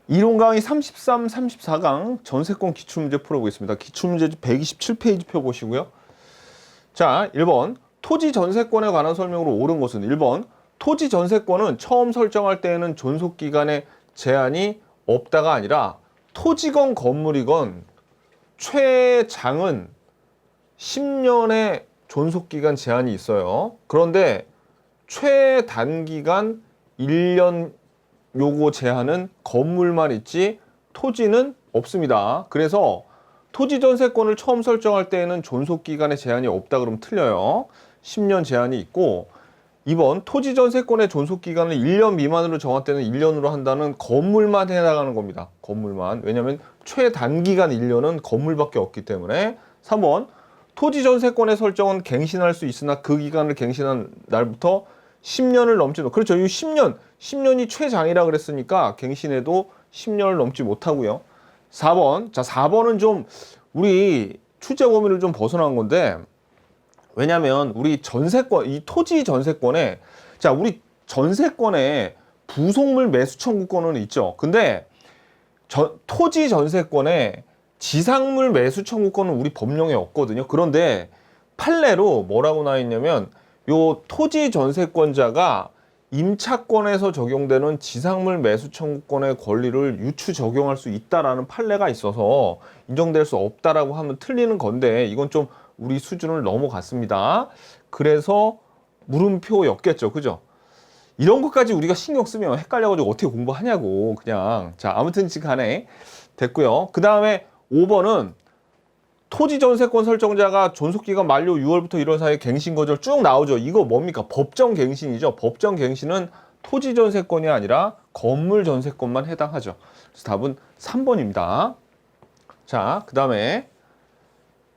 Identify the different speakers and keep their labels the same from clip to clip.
Speaker 1: 이론 강의 33, 34강 전세권 기출문제 풀어보겠습니다. 기출문제 127페이지 펴보시고요. 자, 1번 토지 전세권에 관한 설명으로 옳은 것은 1번 토지 전세권은 처음 설정할 때에는 존속기간에 제한이 없다가 아니라 토지건 건물이건 최장은 10년의 존속기간 제한이 있어요. 그런데 최단기간 1년 요거 제한은 건물만 있지 토지는 없습니다. 그래서 토지 전세권을 처음 설정할 때에는 존속기간에 제한이 없다 그러면 틀려요. 10년 제한이 있고 2번 토지 전세권의 존속기간을 1년 미만으로 정할 때는 1년으로 한다는 건물만 해나가는 겁니다. 건물만. 왜냐하면 최단기간 1년은 건물밖에 없기 때문에 3번 토지 전세권의 설정은 갱신할 수 있으나 그 기간을 갱신한 날부터 10년을 넘지 못. 그렇죠. 이 10년이 최장이라 그랬으니까 갱신해도 10년을 넘지 못하고요. 4번. 자, 4번은 좀 우리 출제 범위를 좀 벗어난 건데 왜냐면 우리 전세권, 이 토지 전세권에 자, 우리 전세권에 부속물 매수 청구권은 있죠. 근데 토지 전세권에 지상물 매수 청구권은 우리 법령에 없거든요. 그런데 판례로 뭐라고 나와 있냐면 요 토지 전세권자가 임차권에서 적용되는 지상물 매수 청구권의 권리를 유추 적용할 수 있다라는 판례가 있어서 인정될 수 없다라고 하면 틀리는 건데 이건 좀 우리 수준을 넘어갔습니다. 그래서 물음표였겠죠. 그죠? 이런 것까지 우리가 신경 쓰면 헷갈려가지고 어떻게 공부하냐고 그냥. 자, 아무튼 간에 됐고요. 그 다음에 5번은 토지 전세권 설정자가 존속기간 만료 6월부터 1월 사이에 갱신 거절 쭉 나오죠. 이거 뭡니까? 법정 갱신이죠. 법정 갱신은 토지 전세권이 아니라 건물 전세권만 해당하죠. 그래서 답은 3번입니다. 자, 그 다음에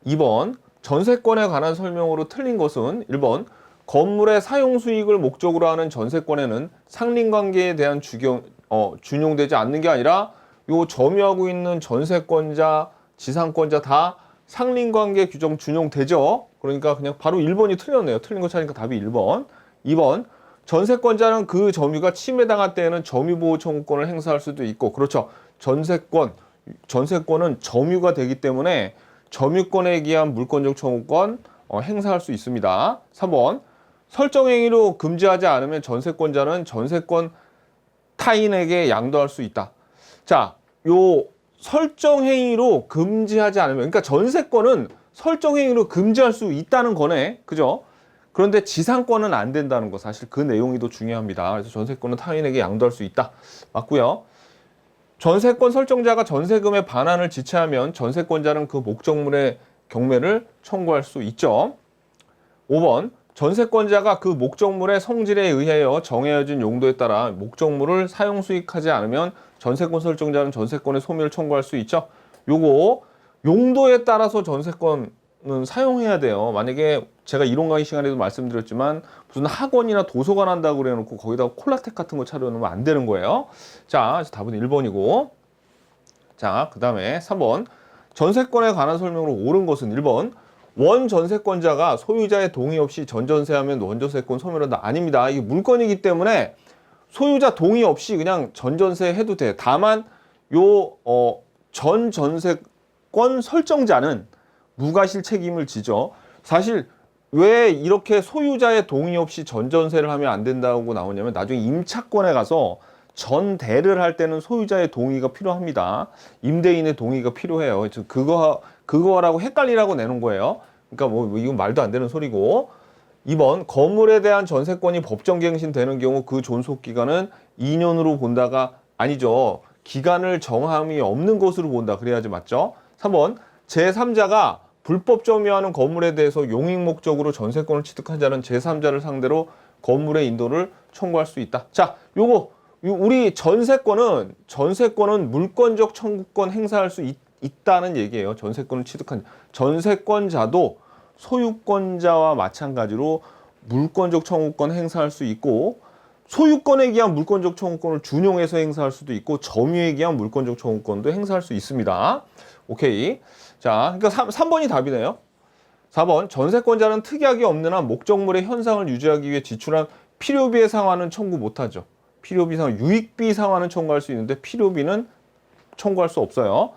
Speaker 1: 2번 전세권에 관한 설명으로 틀린 것은 1번 건물의 사용 수익을 목적으로 하는 전세권에는 상린관계에 대한 준용되지 않는 게 아니라 요 점유하고 있는 전세권자, 지상권자 다 상린관계 규정 준용되죠. 그러니까 그냥 바로 1번이 틀렸네요. 틀린 거 찾으니까 답이 1번. 2번 전세권자는 그 점유가 침해당할 때에는 점유보호 청구권을 행사할 수도 있고 그렇죠. 전세권은 점유가 되기 때문에 점유권에 기한 물권적 청구권 행사할 수 있습니다. 3번 설정행위로 금지하지 않으면 전세권자는 전세권 타인에게 양도할 수 있다. 자, 요 설정행위로 금지하지 않으면 그러니까 전세권은 설정행위로 금지할 수 있다는 거네. 그죠? 그런데 지상권은 안 된다는 거 사실 그 내용이 더 중요합니다. 그래서 전세권은 타인에게 양도할 수 있다. 맞고요. 전세권 설정자가 전세금의 반환을 지체하면 전세권자는 그 목적물의 경매를 청구할 수 있죠. 5번 전세권자가 그 목적물의 성질에 의하여 정해진 용도에 따라 목적물을 사용 수익하지 않으면 전세권 설정자는 전세권의 소멸을 청구할 수 있죠. 요거 용도에 따라서 전세권은 사용해야 돼요. 만약에 제가 이론 강의 시간에도 말씀드렸지만 무슨 학원이나 도서관 한다고 그래놓고 거기다가 콜라텍 같은 거 차려놓으면 안 되는 거예요. 자, 답은 1번이고 자, 그 다음에 3번 전세권에 관한 설명으로 옳은 것은 1번 원 전세권자가 소유자의 동의 없이 전전세하면 원전세권 소멸한다. 아닙니다. 이게 물건이기 때문에 소유자 동의 없이 그냥 전전세 해도 돼. 다만 요 전전세권 설정자는 무과실 책임을 지죠. 사실 왜 이렇게 소유자의 동의 없이 전전세를 하면 안 된다고 나오냐면 나중에 임차권에 가서 전대를 할 때는 소유자의 동의가 필요합니다. 임대인의 동의가 필요해요. 그거라고 헷갈리라고 내놓은 거예요. 그러니까 뭐 이건 말도 안 되는 소리고. 2번 건물에 대한 전세권이 법정갱신되는 경우 그 존속기간은 2년으로 본다가 아니죠. 기간을 정함이 없는 것으로 본다. 그래야지 맞죠. 3번 제3자가 불법 점유하는 건물에 대해서 용익 목적으로 전세권을 취득한 자는 제3자를 상대로 건물의 인도를 청구할 수 있다. 자, 우리 전세권은 물권적 청구권 행사할 수 있다는 얘기예요. 전세권을 취득한 전세권자도 소유권자와 마찬가지로 물권적 청구권 행사할 수 있고 소유권에 기한 물권적 청구권을 준용해서 행사할 수도 있고 점유에 기한 물권적 청구권도 행사할 수 있습니다. 오케이. 자, 그러니까 3번이 답이네요. 4번 전세권자는 특약이 없는 한 목적물의 현상을 유지하기 위해 지출한 필요비의 상환은 청구 못하죠. 필요비 상환, 유익비 상환은 청구할 수 있는데 필요비는 청구할 수 없어요.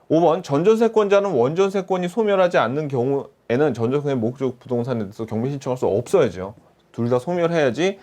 Speaker 1: 5번 전전세권자는 원전세권이 소멸하지 않는 경우에는 전전세권의 목적 부동산에 대해서 경매 신청할 수 없어야죠. 둘 다 소멸해야지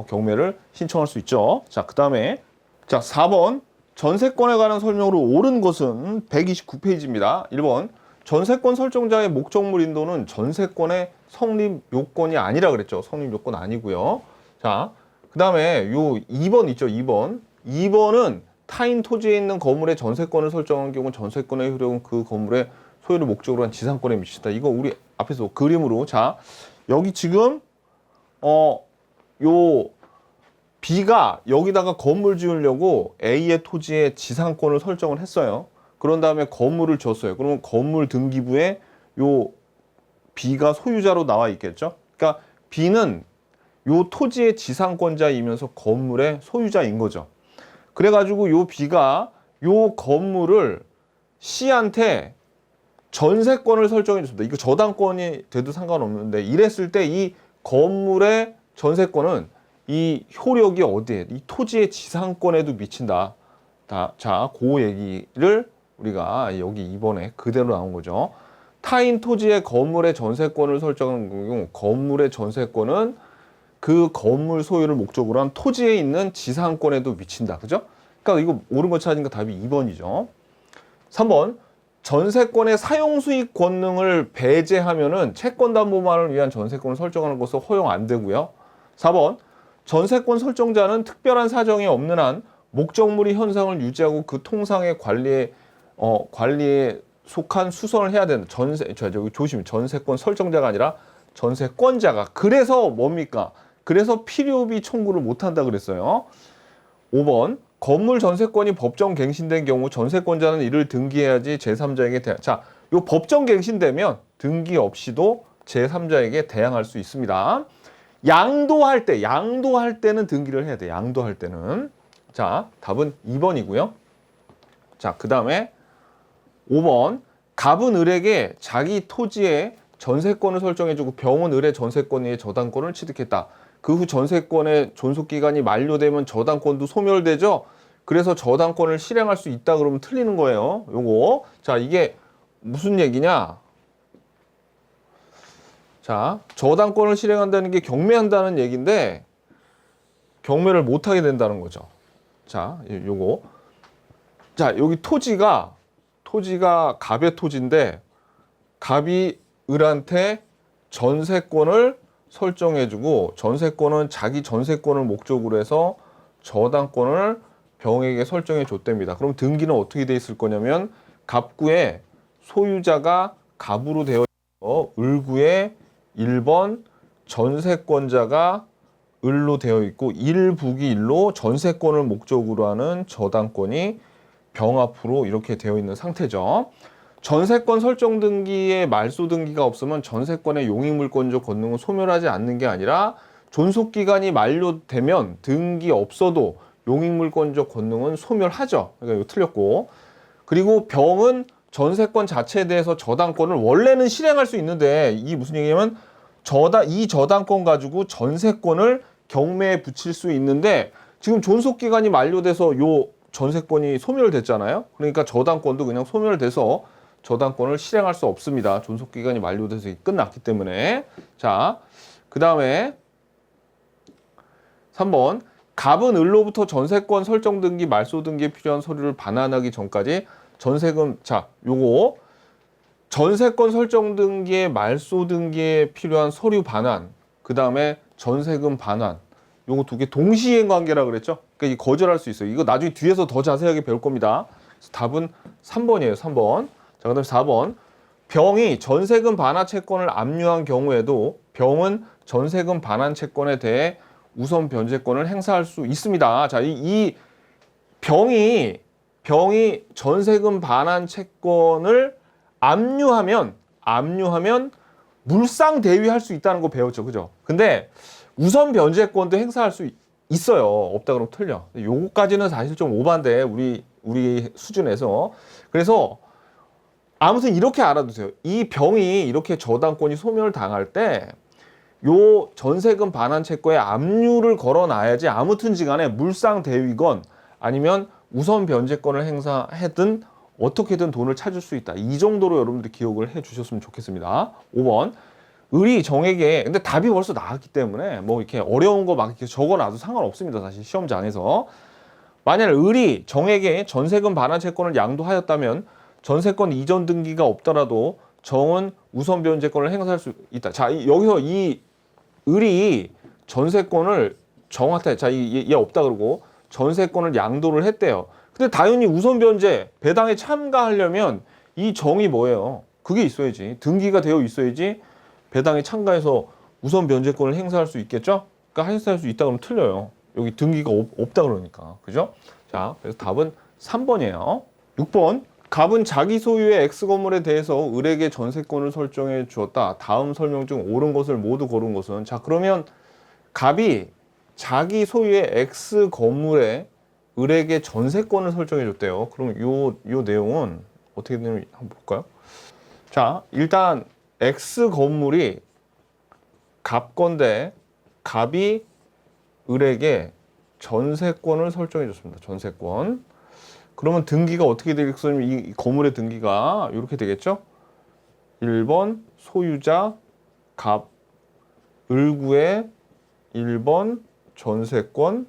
Speaker 1: 경매를 신청할 수 있죠. 자, 그 다음에 자 4번 전세권에 관한 설명으로 옳은 것은 129페이지입니다. 1번 전세권 설정자의 목적물 인도는 전세권의 성립 요건이 아니라 그랬죠. 성립 요건 아니고요. 자, 그 다음에 요 2번 있죠. 2번. 2번은 타인 토지에 있는 건물의 전세권을 설정한 경우 전세권의 효력은 그 건물의 소유를 목적으로 한 지상권에 미친다. 이거 우리 앞에서 그림으로. 자, 여기 지금 요 B가 여기다가 건물 지으려고 A의 토지에 지상권을 설정을 했어요. 그런 다음에 건물을 줬어요. 그러면 건물 등기부에 요 B가 소유자로 나와 있겠죠. 그러니까 B는 요 토지의 지상권자이면서 건물의 소유자인 거죠. 그래가지고 요 B가 요 건물을 C한테 전세권을 설정해 줬습니다. 이거 저당권이 돼도 상관없는데 이랬을 때 이 건물의 전세권은 이 효력이 어디에? 이 토지의 지상권에도 미친다. 자, 그 얘기를 우리가 여기 2번에 그대로 나온 거죠. 타인 토지의 건물의 전세권을 설정한 경우 건물의 전세권은 그 건물 소유를 목적으로 한 토지에 있는 지상권에도 미친다. 그죠? 그러니까 이거 옳은 거 찾으니까 답이 2번이죠. 3번 전세권의 사용수익 권능을 배제하면은 채권담보만을 위한 전세권을 설정하는 것은 허용 안 되고요. 4번 전세권 설정자는 특별한 사정이 없는 한 목적물의 현상을 유지하고 그 통상의 관리에 속한 수선을 해야 되는 조심 전세권 설정자가 아니라 전세권자가. 그래서 뭡니까? 그래서 필요비 청구를 못한다 그랬어요. 5번 건물 전세권이 법정 갱신된 경우 전세권자는 이를 등기해야지 제3자에게 자, 요 법정 갱신되면 등기 없이도 제3자에게 대항할 수 있습니다. 양도할 때는 등기를 해야 돼. 양도할 때는. 자, 답은 2번이고요. 자, 그 다음에 5번 갑은 을에게 자기 토지에 전세권을 설정해주고 병은 을의 전세권에 저당권을 취득했다. 그 후 전세권의 존속기간이 만료되면 저당권도 소멸되죠. 그래서 저당권을 실행할 수 있다 그러면 틀리는 거예요. 요거. 자, 이게 무슨 얘기냐? 자, 저당권을 실행한다는 게 경매한다는 얘기인데 경매를 못하게 된다는 거죠. 자, 요거. 자, 여기 토지가 갑의 토지인데 갑이 을한테 전세권을 설정해주고 전세권은 자기 전세권을 목적으로 해서 저당권을 병에게 설정해 줬답니다. 그럼 등기는 어떻게 돼 있을 거냐면 갑구에 소유자가 갑으로 되어 있고 을구에 1번 전세권자가 을로 되어 있고 1북이 1로 전세권을 목적으로 하는 저당권이 병 앞으로 이렇게 되어 있는 상태죠. 전세권 설정 등기에 말소 등기가 없으면 전세권의 용익물권적 권능은 소멸하지 않는 게 아니라 존속기간이 만료되면 등기 없어도 용익물권적 권능은 소멸하죠. 그러니까 이거 틀렸고. 그리고 병은 전세권 자체에 대해서 저당권을 원래는 실행할 수 있는데 이게 무슨 얘기냐면 이 저당권 가지고 전세권을 경매에 붙일 수 있는데 지금 존속기간이 만료돼서 요 전세권이 소멸됐잖아요. 그러니까 저당권도 그냥 소멸돼서 저당권을 실행할 수 없습니다. 존속기간이 만료돼서 끝났기 때문에. 자, 그 다음에 3번 갑은 을로부터 전세권 설정 등기 말소 등기에 필요한 서류를 반환하기 전까지 전세금. 자, 요거 전세권 설정 등기에 말소 등기에 필요한 서류 반환, 그 다음에 전세금 반환, 요거 두 개 동시행 관계라 그랬죠. 그러니까 이 거절할 수 있어요. 이거 나중에 뒤에서 더 자세하게 배울 겁니다. 그래서 답은 3번이에요. 3번. 자, 그다음 4번. 병이 전세금 반환 채권을 압류한 경우에도 병은 전세금 반환 채권에 대해 우선 변제권을 행사할 수 있습니다. 자, 이 병이 전세금 반환 채권을 압류하면 물상 대위할 수 있다는 거 배웠죠. 그죠? 근데 우선 변제권도 행사할 수 있어요. 없다 그러면 틀려. 요거까지는 사실 좀 오반데 우리 수준에서. 그래서 아무튼 이렇게 알아두세요. 이 병이 이렇게 저당권이 소멸당할 때 요 전세금 반환 채권에 압류를 걸어놔야지 아무튼지간에 물상 대위건 아니면 우선 변제권을 행사하든 어떻게든 돈을 찾을 수 있다. 이 정도로 여러분들이 기억을 해 주셨으면 좋겠습니다. 5번. 을이 정에게, 근데 답이 벌써 나왔기 때문에 뭐 이렇게 어려운 거 막 이렇게 적어놔도 상관없습니다. 사실 시험장에서. 만약 을이 정에게 전세금 반환 채권을 양도하였다면 전세권 이전 등기가 없더라도 정은 우선 변제권을 행사할 수 있다. 자, 여기서 이 을이 전세권을 정한테, 자, 얘 없다 그러고 전세권을 양도를 했대요. 근데 당연히 우선 변제, 배당에 참가하려면 이 정이 뭐예요? 그게 있어야지. 등기가 되어 있어야지 배당에 참가해서 우선 변제권을 행사할 수 있겠죠? 그러니까 행사할 수 있다 그러면 틀려요. 여기 등기가 없다 그러니까. 그죠? 자, 그래서 답은 3번이에요. 6번. 갑은 자기 소유의 X건물에 대해서 을에게 전세권을 설정해 주었다. 다음 설명 중 옳은 것을 모두 고른 것은? 자, 그러면 갑이 자기 소유의 X건물에 을에게 전세권을 설정해 줬대요. 그럼 요 내용은 어떻게 되는지 한번 볼까요? 자, 일단 X건물이 갑 건데 갑이 을에게 전세권을 설정해 줬습니다. 전세권. 그러면 등기가 어떻게 되겠어요? 이 건물의 등기가 이렇게 되겠죠? 1번 소유자 갑 을구의 1번 전세권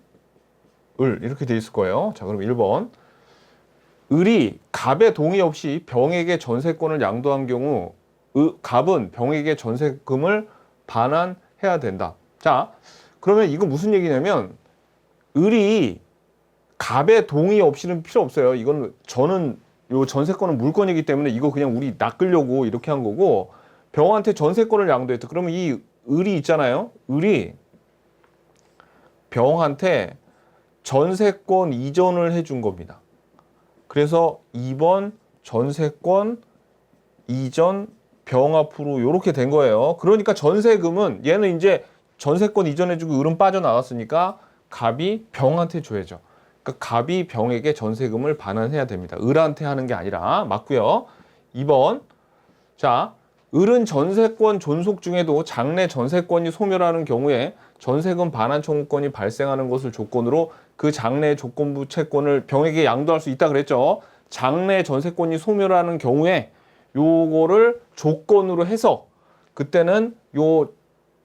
Speaker 1: 을 이렇게 돼 있을 거예요. 자, 그럼 1번. 을이 갑의 동의 없이 병에게 전세권을 양도한 경우 갑은 병에게 전세금을 반환해야 된다. 자, 그러면 이거 무슨 얘기냐면 을이 갑의 동의 없이는 필요 없어요. 이건 저는 요 전세권은 물건이기 때문에 이거 그냥 우리 낚으려고 이렇게 한 거고 병한테 전세권을 양도했다. 그러면 이 을이 있잖아요. 을이 병한테 전세권 이전을 해준 겁니다. 그래서 2번 전세권 이전 병 앞으로 이렇게 된 거예요. 그러니까 전세금은 얘는 이제 전세권 이전해주고 을은 빠져나갔으니까 갑이 병한테 줘야죠. 그러니까 갑이 병에게 전세금을 반환해야 됩니다. 을한테 하는 게 아니라. 맞고요. 2번. 자, 을은 전세권 존속 중에도 장래 전세권이 소멸하는 경우에 전세금 반환 청구권이 발생하는 것을 조건으로 그 장래 조건부 채권을 병에게 양도할 수 있다 그랬죠. 장래 전세권이 소멸하는 경우에 요거를 조건으로 해서 그때는 요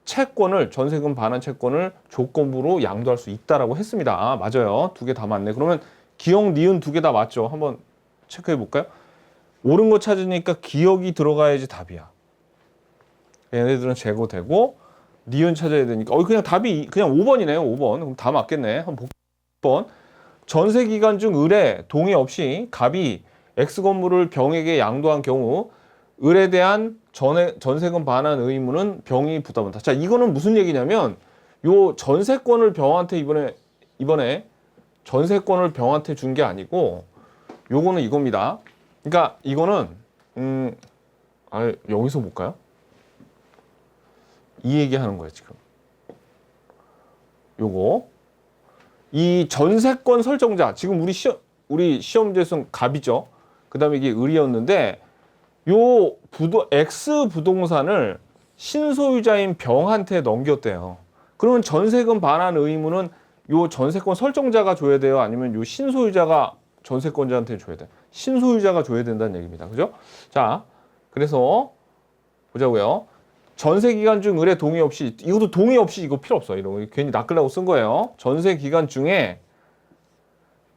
Speaker 1: 채권을 전세금 반환 채권을 조건부로 양도할 수 있다라고 했습니다. 아, 맞아요. 두 개 다 맞네. 그러면 기억, 니은 두 개 다 맞죠. 한번 체크해 볼까요? 옳은 거 찾으니까 기억이 들어가야지 답이야. 얘네들은 제거되고 니은 찾아야 되니까 그냥 답이 그냥 5번이네요. 5번. 그럼 다 맞겠네. 한번 볼게요. 전세 기간 중 을에 동의 없이 갑이 X 건물을 병에게 양도한 경우 을에 대한 전세금 반환 의무는 병이 부담한다. 자, 이거는 무슨 얘기냐면 요 전세권을 병한테 이번에 전세권을 병한테 준 게 아니고 요거는 이겁니다. 그러니까 이거는 여기서 볼까요? 이 얘기하는 거예요 지금. 요거 이 전세권 설정자 지금 우리 시험지에서는 갑이죠. 그다음에 이게 을이었는데 요 X 부동산을 신소유자인 병한테 넘겼대요. 그러면 전세금 반환 의무는 요 전세권 설정자가 줘야 돼요? 아니면 요 신소유자가 전세권자한테 줘야 돼요? 신소유자가 줘야 된다는 얘기입니다. 그죠? 자, 그래서 보자고요. 전세 기간 중 을의 동의 없이 이것도 동의 없이 이거 필요 없어. 이런 거 괜히 낚으려고 쓴 거예요. 전세 기간 중에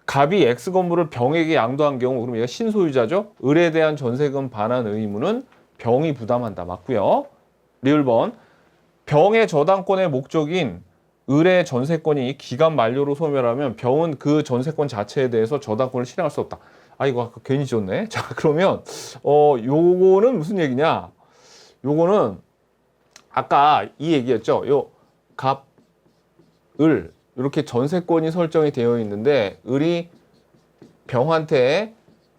Speaker 1: 갑이 X 건물을 병에게 양도한 경우 그럼 얘가 신소유자죠. 을에 대한 전세금 반환 의무는 병이 부담한다. 맞고요. 리을번 병의 저당권의 목적인 을의 전세권이 기간 만료로 소멸하면 병은 그 전세권 자체에 대해서 저당권을 실행할 수 없다. 아 이거 아까 괜히 지웠네. 자 그러면 요거는 무슨 얘기냐? 요거는 아까 이 얘기였죠. 요 갑, 을 이렇게 전세권이 설정이 되어 있는데 을이 병한테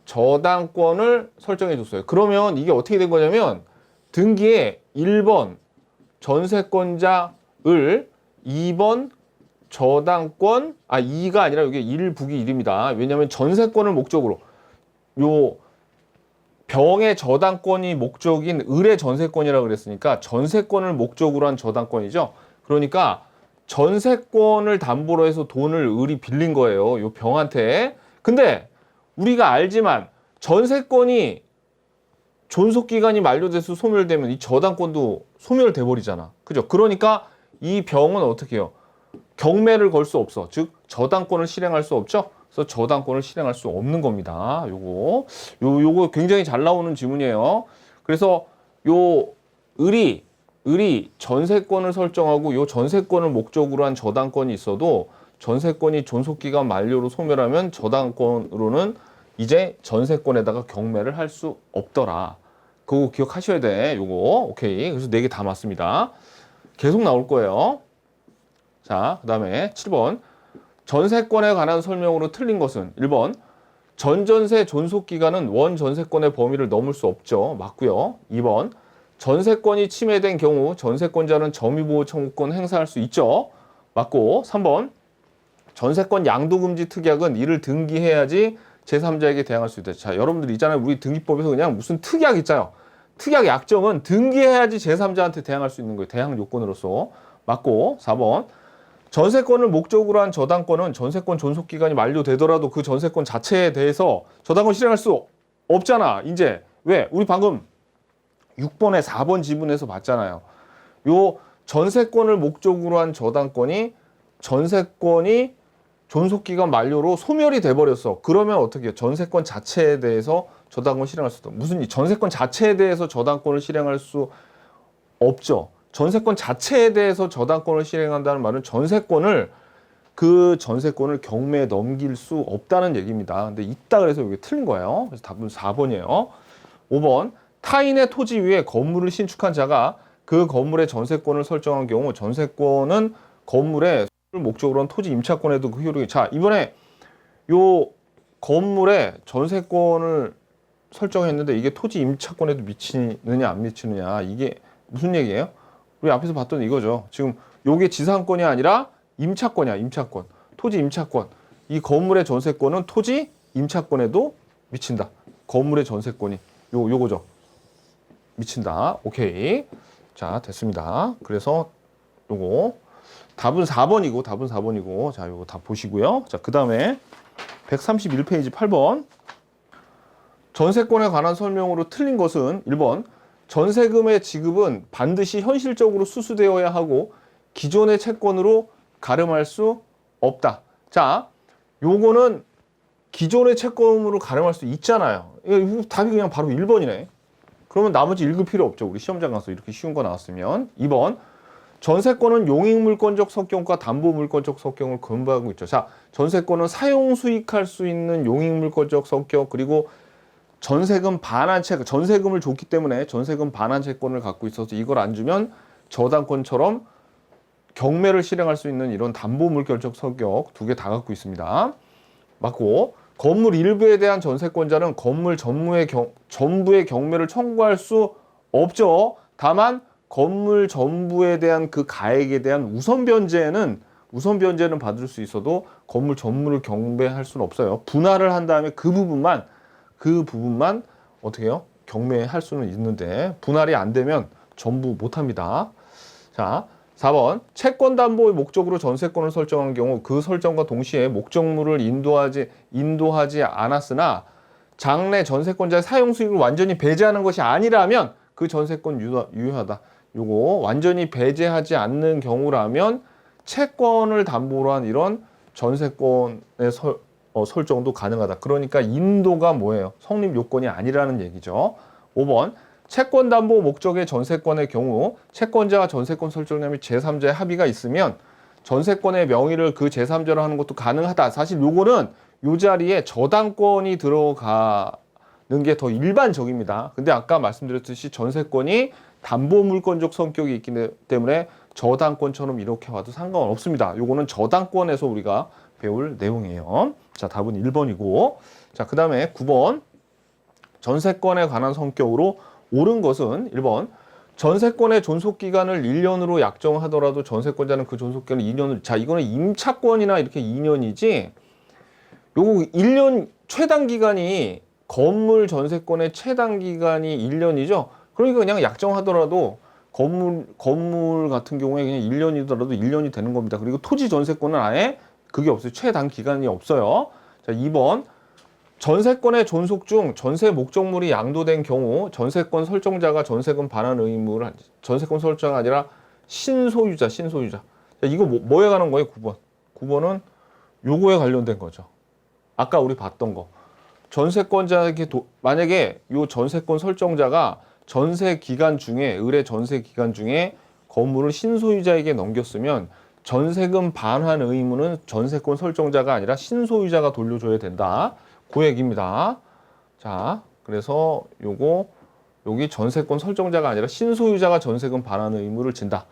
Speaker 1: 저당권을 설정해 줬어요. 그러면 이게 어떻게 된 거냐면 등기에 1번 전세권자 을 2번 저당권 2가 아니라 이게 1 북이 1입니다. 왜냐하면 전세권을 목적으로 요 병의 저당권이 목적인 을의 전세권이라고 그랬으니까 전세권을 목적으로 한 저당권이죠. 그러니까 전세권을 담보로 해서 돈을 을이 빌린 거예요. 요 병한테. 근데 우리가 알지만 전세권이 존속기간이 만료돼서 소멸되면 이 저당권도 소멸돼 버리잖아. 그죠? 그러니까 이 병은 어떻게 해요? 경매를 걸 수 없어. 즉 저당권을 실행할 수 없죠. 그래서 저당권을 실행할 수 없는 겁니다. 요거 굉장히 잘 나오는 지문이에요. 그래서 요 을이 전세권을 설정하고 요 전세권을 목적으로 한 저당권이 있어도 전세권이 존속기간 만료로 소멸하면 저당권으로는 이제 전세권에다가 경매를 할 수 없더라. 그거 기억하셔야 돼. 요거. 오케이. 그래서 4개 다 맞습니다. 계속 나올 거예요. 자, 그 다음에 7번. 전세권에 관한 설명으로 틀린 것은 1번. 전전세 존속기간은 원전세권의 범위를 넘을 수 없죠. 맞고요. 2번. 전세권이 침해된 경우 전세권자는 점유보호 청구권 행사할 수 있죠. 맞고. 3번. 전세권 양도금지 특약은 이를 등기해야지 제3자에게 대항할 수 있다. 자, 여러분들 있잖아요. 우리 등기법에서 그냥 무슨 특약 있잖아요. 특약 약정은 등기해야지 제3자한테 대항할 수 있는 거예요. 대항 요건으로서. 맞고. 4번. 전세권을 목적으로 한 저당권은 전세권 존속기간이 만료되더라도 그 전세권 자체에 대해서 저당권 실행할 수 없잖아. 이제 왜? 우리 방금 6번에 4번 지문에서 봤잖아요. 요 전세권을 목적으로 한 전세권이 존속기간 만료로 소멸이 돼버렸어. 그러면 어떻게 해요? 전세권 자체에 대해서 저당권 실행할 수 없다. 무슨 전세권 자체에 대해서 저당권을 실행할 수 없죠. 전세권 자체에 대해서 저당권을 실행한다는 말은 그 전세권을 경매에 넘길 수 없다는 얘기입니다. 근데 있다 그래서 이게 틀린 거예요. 그래서 답은 4번이에요. 5번. 타인의 토지 위에 건물을 신축한 자가 그 건물의 전세권을 설정한 경우 전세권은 건물의 목적으로 한 토지 임차권에도 그 효력이. 자, 이번에 요 건물의 전세권을 설정했는데 이게 토지 임차권에도 미치느냐 안 미치느냐, 이게 무슨 얘기예요? 우리 앞에서 봤던 이거죠. 지금 요게 지상권이 아니라 임차권이야. 임차권. 토지 임차권. 이 건물의 전세권은 토지 임차권에도 미친다. 건물의 전세권이 요거죠. 미친다. 오케이. 자, 됐습니다. 그래서 요거 답은 4번이고 자, 요거 다 보시고요. 자, 그다음에 131페이지 8번. 전세권에 관한 설명으로 틀린 것은 1번. 전세금의 지급은 반드시 현실적으로 수수되어야 하고 기존의 채권으로 가름할 수 없다. 자, 요거는 기존의 채권으로 가름할 수 있잖아요. 이거 답이 그냥 바로 1번이네. 그러면 나머지 읽을 필요 없죠. 우리 시험장 가서 이렇게 쉬운 거 나왔으면. 2번. 전세권은 용익물권적 석경과 담보물권적 석경을 근거하고 있죠. 자, 전세권은 사용수익할 수 있는 용익물권적 석경, 그리고 전세금 반환 채권, 전세금을 줬기 때문에 전세금 반환 채권을 갖고 있어서 이걸 안 주면 저당권처럼 경매를 실행할 수 있는 이런 담보물권적 성격 2개 다 갖고 있습니다. 맞고. 건물 일부에 대한 전세권자는 건물 전부의 경매를 청구할 수 없죠. 다만 건물 전부에 대한 그 가액에 대한 우선 변제는 받을 수 있어도 건물 전부를 경매할 수는 없어요. 분할을 한 다음에 그 부분만 어떻게 해요? 경매할 수는 있는데 분할이 안 되면 전부 못 합니다. 자, 4번. 채권 담보의 목적으로 전세권을 설정한 경우 그 설정과 동시에 목적물을 인도하지 않았으나 장래 전세권자의 사용 수익을 완전히 배제하는 것이 아니라면 그 전세권 유효하다. 요거 완전히 배제하지 않는 경우라면 채권을 담보로 한 이런 전세권의 설정도 가능하다. 그러니까 인도가 뭐예요? 성립 요건이 아니라는 얘기죠. 5번. 채권 담보 목적의 전세권의 경우 채권자와 전세권 설정자 및 제3자의 합의가 있으면 전세권의 명의를 그 제3자로 하는 것도 가능하다. 사실 요거는 요 자리에 저당권이 들어가는 게 더 일반적입니다. 근데 아까 말씀드렸듯이 전세권이 담보물권적 성격이 있기 때문에 저당권처럼 이렇게 와도 상관없습니다. 요거는 저당권에서 우리가 배울 내용이에요. 자, 답은 1번이고. 자, 그 다음에 9번. 전세권에 관한 성격으로 옳은 것은 1번. 전세권의 존속기간을 1년으로 약정하더라도 전세권자는 그 존속기간을 2년을. 자, 이거는 임차권이나 이렇게 2년이지. 요거 1년 최단기간이 건물 전세권의 최단기간이 1년이죠. 그러니까 그냥 약정하더라도 건물 같은 경우에 그냥 1년이더라도 1년이 되는 겁니다. 그리고 토지 전세권은 아예 그게 없어요. 최단 기간이 없어요. 자, 2번. 전세권의 존속 중 전세 목적물이 양도된 경우 전세권 설정자가 전세금 반환 의무를 전세권 설정이 아니라 신소유자. 자, 이거 뭐에 관한 거예요? 9번. 9번은 요거에 관련된 거죠. 아까 우리 봤던 거. 전세권자에게 만약에 요 전세권 설정자가 전세 기간 중에 의뢰 전세 기간 중에 건물을 신소유자에게 넘겼으면 전세금 반환 의무는 전세권 설정자가 아니라 신소유자가 돌려줘야 된다. 그 얘기입니다. 자, 그래서 여기 전세권 설정자가 아니라 신소유자가 전세금 반환 의무를 진다.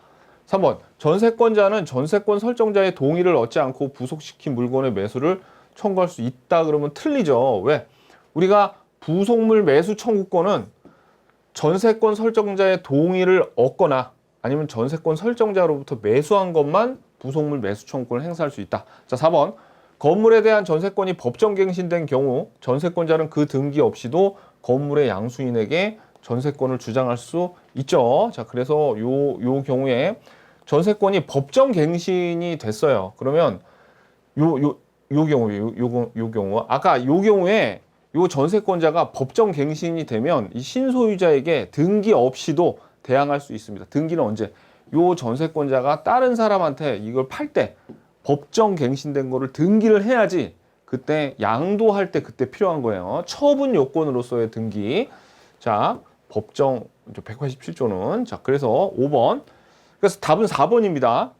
Speaker 1: 3번, 전세권자는 전세권 설정자의 동의를 얻지 않고 부속시킨 물건의 매수를 청구할 수 있다. 그러면 틀리죠. 왜? 우리가 부속물 매수 청구권은 전세권 설정자의 동의를 얻거나 아니면 전세권 설정자로부터 매수한 것만 부속물 매수 청구권을 행사할 수 있다. 자, 4번. 건물에 대한 전세권이 법정갱신된 경우 전세권자는 그 등기 없이도 건물의 양수인에게 전세권을 주장할 수 있죠. 자, 그래서 요 경우에 전세권이 법정갱신이 됐어요. 그러면 요 경우 아까 요 경우에 요 전세권자가 법정갱신이 되면 이 신소유자에게 등기 없이도 대항할 수 있습니다. 등기는 언제? 요 전세권자가 다른 사람한테 이걸 팔 때 법정갱신된 거를 등기를 해야지 그때 양도할 때 그때 필요한 거예요. 처분 요건으로서의 등기. 자, 법정 187조는 자, 그래서 5번. 그래서 답은 4번입니다.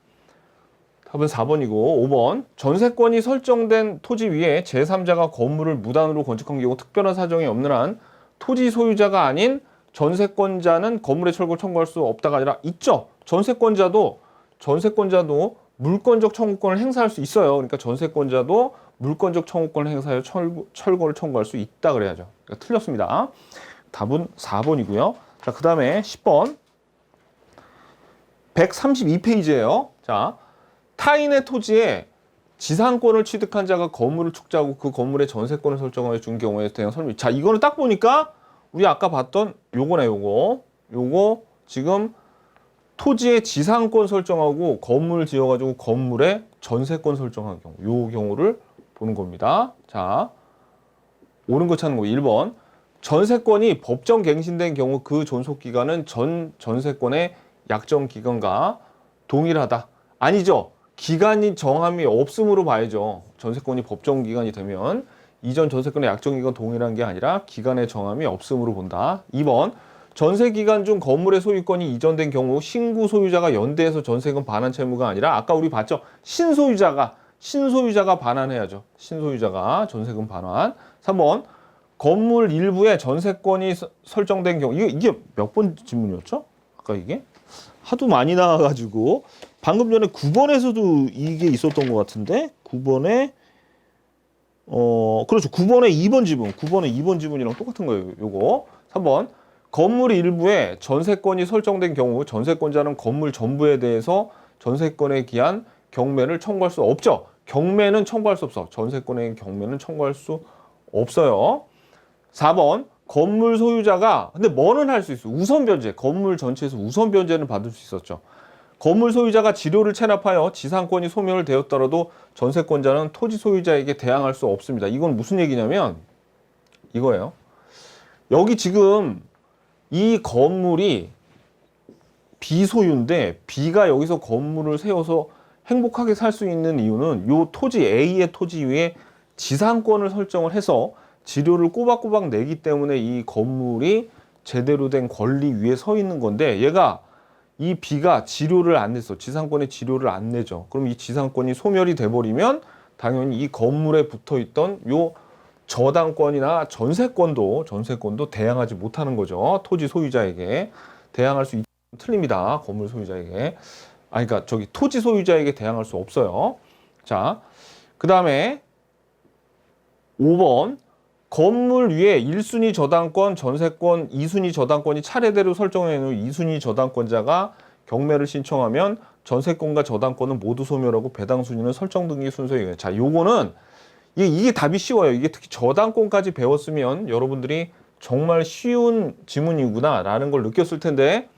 Speaker 1: 답은 4번이고 5번. 전세권이 설정된 토지 위에 제3자가 건물을 무단으로 건축한 경우 특별한 사정이 없는 한 토지 소유자가 아닌 전세권자는 건물의 철거를 청구할 수 없다가 아니라 있죠. 전세권자도 물권적 청구권을 행사할 수 있어요. 그러니까 전세권자도 물권적 청구권을 행사하여 철거를 청구할 수 있다 그래야죠. 그러니까 틀렸습니다. 답은 4번이고요. 자, 그 다음에 10번. 132페이지예요. 자, 타인의 토지에 지상권을 취득한 자가 건물을 축자하고 그 건물의 전세권을 설정하여 준 경우에 대한 설명. 자, 이거는 딱 보니까 우리 아까 봤던 요거네, 요거 지금 토지의 지상권 설정하고 건물 지어가지고 건물의 전세권 설정한 경우, 요 경우를 보는 겁니다. 자, 옳은 거 찾는 거 1번. 전세권이 법정 갱신된 경우 그 존속 기간은 전세권의 약정 기간과 동일하다. 아니죠. 기간이 정함이 없음으로 봐야죠. 전세권이 법정 기간이 되면 이전 전세권의 약정 기간 동일한 게 아니라 기간의 정함이 없음으로 본다. 2번. 전세 기간 중 건물의 소유권이 이전된 경우 신구 소유자가 연대해서 전세금 반환 채무가 아니라 아까 우리 봤죠. 신소유자가 반환해야죠. 신소유자가 전세금 반환. 3번. 건물 일부에 전세권이 설정된 경우 이게 몇 번 질문이었죠? 아까 이게 하도 많이 나와가지고 방금 전에 9번에서도 이게 있었던 것 같은데 9번에 그렇죠. 9번에 2번 지분 9번에 2번 지분이랑 똑같은 거예요. 요거 3번. 건물 일부에 전세권이 설정된 경우 전세권자는 건물 전부에 대해서 전세권에 기한 경매를 청구할 수 없죠. 경매는 청구할 수 없어. 전세권의 경매는 청구할 수 없어요. 4번. 건물 소유자가 근데 뭐는 할 수 있어? 우선 변제. 건물 전체에서 우선 변제는 받을 수 있었죠. 건물 소유자가 지료를 체납하여 지상권이 소멸 되었더라도 전세권자는 토지 소유자에게 대항할 수 없습니다. 이건 무슨 얘기냐면 이거예요. 여기 지금 이 건물이 비소유인데 B가 여기서 건물을 세워서 행복하게 살 수 있는 이유는 요 토지 A의 토지 위에 지상권을 설정을 해서 지료를 꼬박꼬박 내기 때문에 이 건물이 제대로 된 권리 위에 서 있는 건데 얘가 이 B가 지료를 안 냈어. 지상권의 지료를 안 내죠. 그럼 이 지상권이 소멸이 돼버리면 당연히 이 건물에 붙어있던 요 저당권이나 전세권도 대항하지 못하는 거죠. 토지 소유자에게 대항할 수 틀립니다. 건물 소유자에게. 그러니까 저기 토지 소유자에게 대항할 수 없어요. 자, 그 다음에 5번. 건물 위에 1순위 저당권, 전세권, 2순위 저당권이 차례대로 설정해 놓은 2순위 저당권자가 경매를 신청하면 전세권과 저당권은 모두 소멸하고 배당 순위는 설정 등기 순서에 자, 요거는 이게 답이 쉬워요. 이게 특히 저당권까지 배웠으면 여러분들이 정말 쉬운 지문이구나라는 걸 느꼈을 텐데,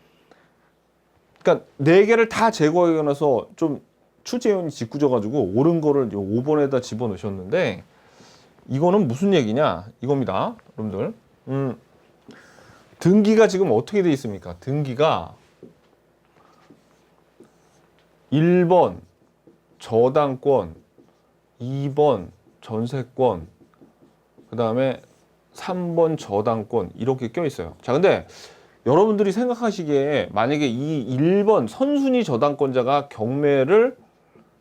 Speaker 1: 그러니까 4개를 다 제거해 놔서 좀 출제위원이 짓궂어가지고 옳은 거를 5번에다 집어넣으셨는데 이거는 무슨 얘기냐? 이겁니다. 여러분들. 등기가 지금 어떻게 돼 있습니까? 등기가 1번 저당권, 2번 전세권, 그 다음에 3번 저당권 이렇게 껴 있어요. 자, 근데 여러분들이 생각하시기에 만약에 이 1번 선순위 저당권자가 경매를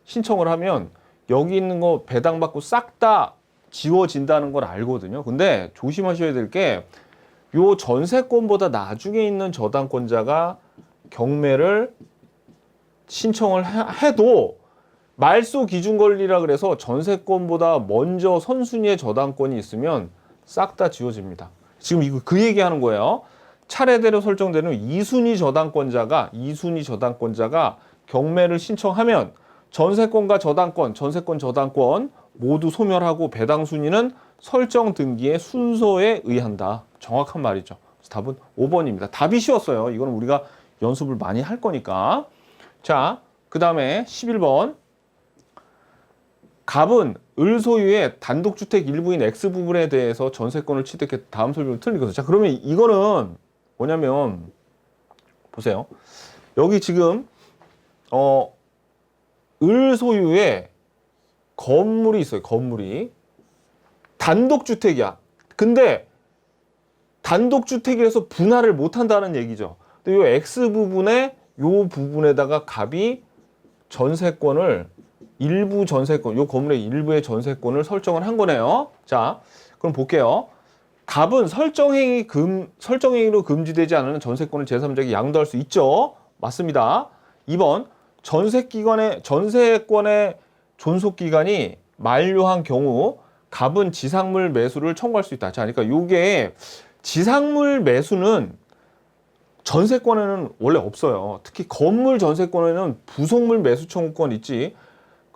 Speaker 1: 신청을 하면 여기 있는 거 배당받고 싹 다 지워진다는 걸 알거든요. 근데 조심하셔야 될 게 요 전세권보다 나중에 있는 저당권자가 경매를 신청을 해도 말소 기준 권리라 그래서 전세권보다 먼저 선순위의 저당권이 있으면 싹 다 지워집니다. 지금 이거 그 얘기하는 거예요. 차례대로 설정되는 2순위 저당권자가 경매를 신청하면 전세권과 저당권, 전세권 저당권 모두 소멸하고 배당 순위는 설정 등기의 순서에 의한다. 정확한 말이죠. 답은 5번입니다. 답이 쉬웠어요. 이거는 우리가 연습을 많이 할 거니까. 자, 그 다음에 11번. 갑은 을 소유의 단독주택 일부인 X 부분에 대해서 전세권을 취득해 다음 설명을 틀리거든요. 자, 그러면 이거는 뭐냐면 보세요. 여기 지금 을 소유의 건물이 있어요. 건물이 단독주택이야. 근데 단독주택이라서 분할을 못한다는 얘기죠. 근데 이 X 부분에 요 부분에다가 갑이 전세권을 일부 전세권, 요 건물의 일부의 전세권을 설정을 한 거네요. 자, 그럼 볼게요. 갑은 설정행위로 금지되지 않은 전세권을 제3자에게 양도할 수 있죠. 맞습니다. 2번, 전세권의 존속기간이 만료한 경우 갑은 지상물 매수를 청구할 수 있다. 자, 그러니까 요게 지상물 매수는 전세권에는 원래 없어요. 특히 건물 전세권에는 부속물 매수 청구권 있지.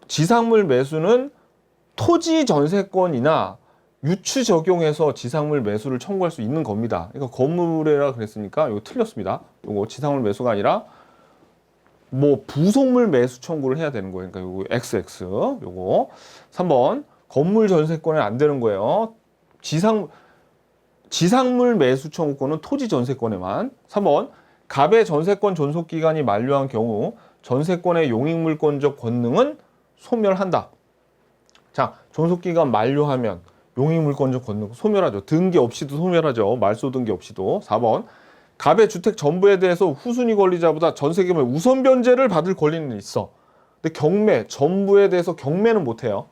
Speaker 1: 지상물 매수는 토지 전세권이나 유추 적용해서 지상물 매수를 청구할 수 있는 겁니다. 그러니까 건물이라 그랬으니까 이거 틀렸습니다. 이거 지상물 매수가 아니라 뭐 부속물 매수 청구를 해야 되는 거예요. 그러니까 요거 XX 요거 3번 건물 전세권은 안 되는 거예요. 지상물 매수 청구권은 토지 전세권에만. 3번 갑의 전세권 존속 기간이 만료한 경우 전세권의 용익물권적 권능은 소멸한다. 자, 존속기간 만료하면 용익물권적 권능 소멸하죠. 등기 없이도 소멸하죠. 말소 등기 없이도. 4번 갑의 주택 전부에 대해서 후순위 권리자보다 전세금의 우선 변제를 받을 권리는 있어. 근데 경매 전부에 대해서 경매는 못해요.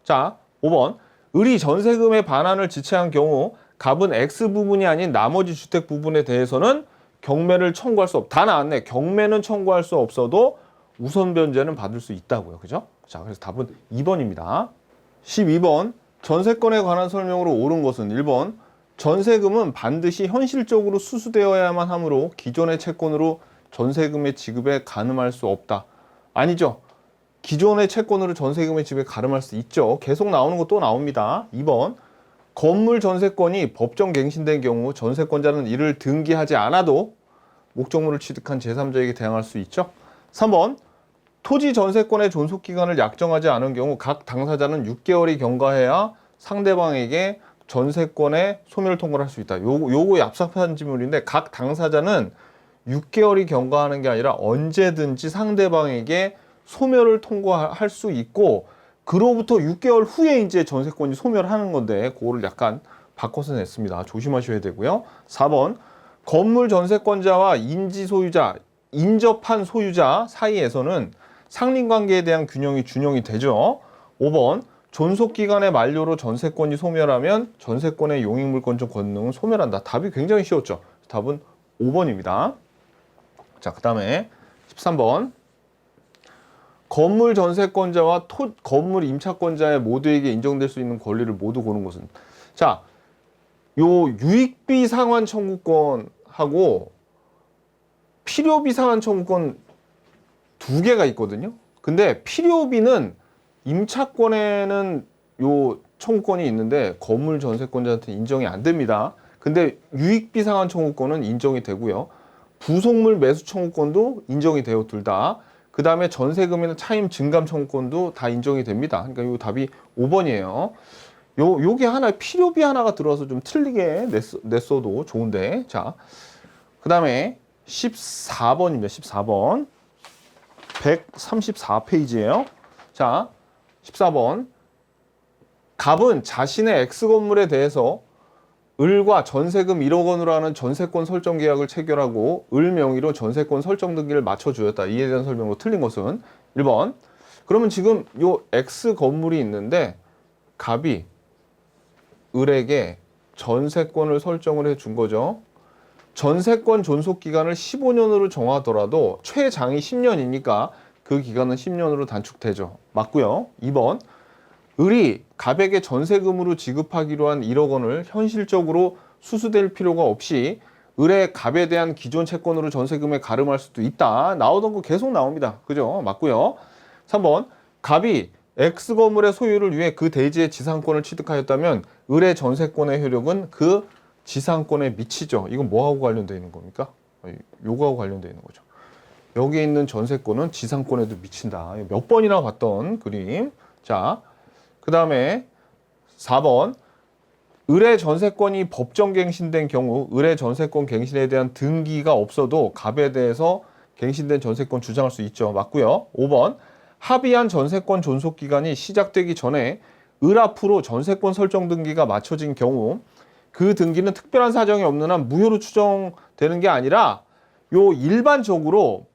Speaker 1: 자, 5번 을이 전세금의 반환을 지체한 경우 갑은 X 부분이 아닌 나머지 주택 부분에 대해서는 경매를 청구할 수 없다. 다 나왔네. 경매는 청구할 수 없어도 우선 변제는 받을 수 있다고요. 그죠? 자, 그래서 답은 2번입니다. 12번 전세권에 관한 설명으로 옳은 것은 1번 전세금은 반드시 현실적으로 수수되어야만 하므로 기존의 채권으로 전세금의 지급에 가늠할 수 없다. 아니죠. 기존의 채권으로 전세금의 지급에 가름할 수 있죠. 계속 나오는 거 또 나옵니다. 2번 건물 전세권이 법정 갱신된 경우 전세권자는 이를 등기하지 않아도 목적물을 취득한 제3자에게 대항할 수 있죠. 3번 토지 전세권의 존속기간을 약정하지 않은 경우 각 당사자는 6개월이 경과해야 상대방에게 전세권의 소멸 통보를 할 수 있다. 요거 얍삽한 지문인데 각 당사자는 6개월이 경과하는 게 아니라 언제든지 상대방에게 소멸을 통고할 수 있고 그로부터 6개월 후에 이제 전세권이 소멸하는 건데 그거를 약간 바꿔서 냈습니다. 조심하셔야 되고요. 4번 건물 전세권자와 인지 소유자, 인접한 소유자 사이에서는 상린관계에 대한 균형이 준용이 되죠. 5번 존속기간의 만료로 전세권이 소멸하면 전세권의 용익물권적 권능은 소멸한다. 답이 굉장히 쉬웠죠. 답은 5번입니다. 자, 그 다음에 13번 건물 전세권자와 건물 임차권자의 모두에게 인정될 수 있는 권리를 모두 고는 것은 자, 요 유익비 상환 청구권하고 필요비 상환 청구권 두 개가 있거든요. 근데 필요비는 임차권에는 요 청구권이 있는데 건물 전세권자한테 인정이 안 됩니다. 근데 유익비 상환 청구권은 인정이 되고요. 부속물 매수 청구권도 인정이 돼요. 둘 다. 그 다음에 전세금이나 차임 증감 청구권도 다 인정이 됩니다. 그러니까 이 답이 5번이에요. 요게 하나 필요비 하나가 들어와서 좀 틀리게 냈어도 좋은데. 자, 그 다음에 14번입니다. 14번. 134페이지예요. 자, 14번. 갑은 자신의 X 건물에 대해서 을과 전세금 1억 원으로 하는 전세권 설정 계약을 체결하고 을 명의로 전세권 설정 등기를 맞춰주었다. 이에 대한 설명으로 틀린 것은 1번. 그러면 지금 요 X 건물이 있는데 갑이 을에게 전세권을 설정을 해준 거죠. 전세권 존속 기간을 15년으로 정하더라도 최장이 10년이니까 그 기간은 10년으로 단축되죠. 맞고요. 2번. 을이 갑에게 전세금으로 지급하기로 한 1억 원을 현실적으로 수수될 필요가 없이 을의 갑에 대한 기존 채권으로 전세금에 가름할 수도 있다. 나오던 거 계속 나옵니다. 그죠? 맞고요. 3번. 갑이 X 건물의 소유를 위해 그 대지의 지상권을 취득하였다면 을의 전세권의 효력은 그 지상권에 미치죠. 이건 뭐하고 관련되어 있는 겁니까? 요거하고 관련되어 있는 거죠. 여기 있는 전세권은 지상권에도 미친다. 몇 번이나 봤던 그림. 자, 그 다음에 4번. 을의 전세권이 법정 갱신된 경우 을의 전세권 갱신에 대한 등기가 없어도 갑에 대해서 갱신된 전세권 주장할 수 있죠. 맞고요. 5번. 합의한 전세권 존속 기간이 시작되기 전에 을 앞으로 전세권 설정 등기가 맞춰진 경우 그 등기는 특별한 사정이 없는 한 무효로 추정되는 게 아니라 요 일반적으로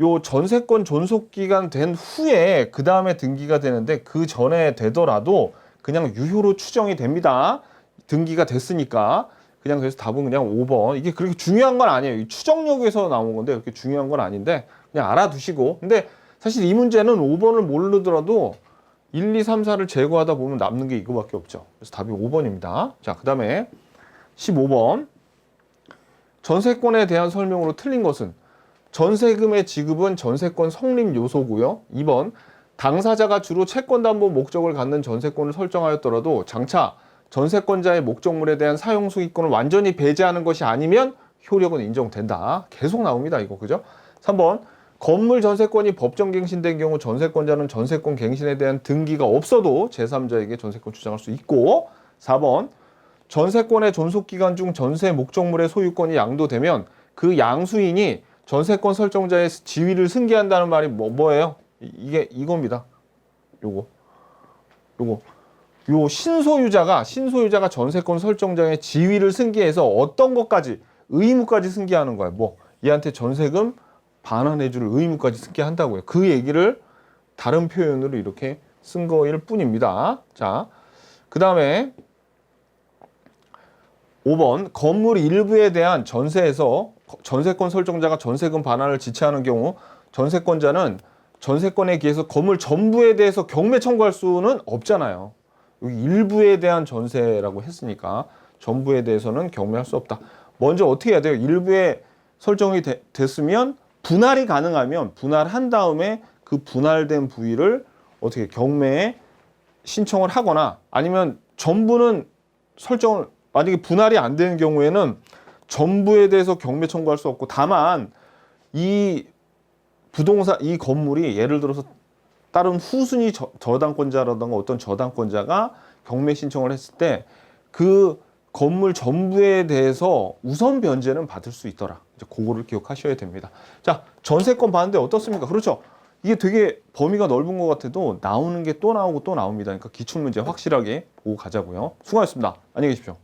Speaker 1: 요 전세권 존속 기간 된 후에 그 다음에 등기가 되는데 그 전에 되더라도 그냥 유효로 추정이 됩니다. 등기가 됐으니까. 그냥 그래서 답은 그냥 5번. 이게 그렇게 중요한 건 아니에요. 추정력에서 나온 건데 그렇게 중요한 건 아닌데 그냥 알아두시고. 근데 사실 이 문제는 5번을 모르더라도 1, 2, 3, 4를 제거하다 보면 남는 게 이거밖에 없죠. 그래서 답이 5번입니다. 자, 그 다음에 15번. 전세권에 대한 설명으로 틀린 것은 전세금의 지급은 전세권 성립 요소고요. 2번. 당사자가 주로 채권담보 목적을 갖는 전세권을 설정하였더라도 장차 전세권자의 목적물에 대한 사용 수익권을 완전히 배제하는 것이 아니면 효력은 인정된다. 계속 나옵니다. 이거 그죠? 3번. 건물 전세권이 법정 갱신된 경우 전세권자는 전세권 갱신에 대한 등기가 없어도 제3자에게 전세권 주장할 수 있고 4번. 전세권의 존속기간 중 전세 목적물의 소유권이 양도되면 그 양수인이 전세권 설정자의 지위를 승계한다는 말이 뭐예요? 이게 이겁니다. 요거. 요 신소유자가 전세권 설정자의 지위를 승계해서 어떤 것까지 의무까지 승계하는 거예요. 뭐 얘한테 전세금 반환해줄 의무까지 승계한다고요. 그 얘기를 다른 표현으로 이렇게 쓴 거일 뿐입니다. 자, 그 다음에 5번. 건물 일부에 대한 전세에서 전세권 설정자가 전세금 반환을 지체하는 경우 전세권자는 전세권에 기해서 건물 전부에 대해서 경매 청구할 수는 없잖아요. 여기 일부에 대한 전세라고 했으니까 전부에 대해서는 경매할 수 없다. 먼저 어떻게 해야 돼요? 일부에 설정이 됐으면 분할이 가능하면 분할한 다음에 그 분할된 부위를 어떻게 경매에 신청을 하거나 아니면 전부는 설정을 만약에 분할이 안 되는 경우에는 전부에 대해서 경매 청구할 수 없고 다만 이 부동산 이 건물이 예를 들어서 다른 후순위 저당권자라든가 어떤 저당권자가 경매 신청을 했을 때 그 건물 전부에 대해서 우선 변제는 받을 수 있더라. 이제 그거를 기억하셔야 됩니다. 자, 전세권 봤는데 어떻습니까? 그렇죠. 이게 되게 범위가 넓은 것 같아도 나오는 게 또 나오고 또 나옵니다. 그러니까 기출문제 확실하게 보고 가자고요. 수고하셨습니다. 안녕히 계십시오.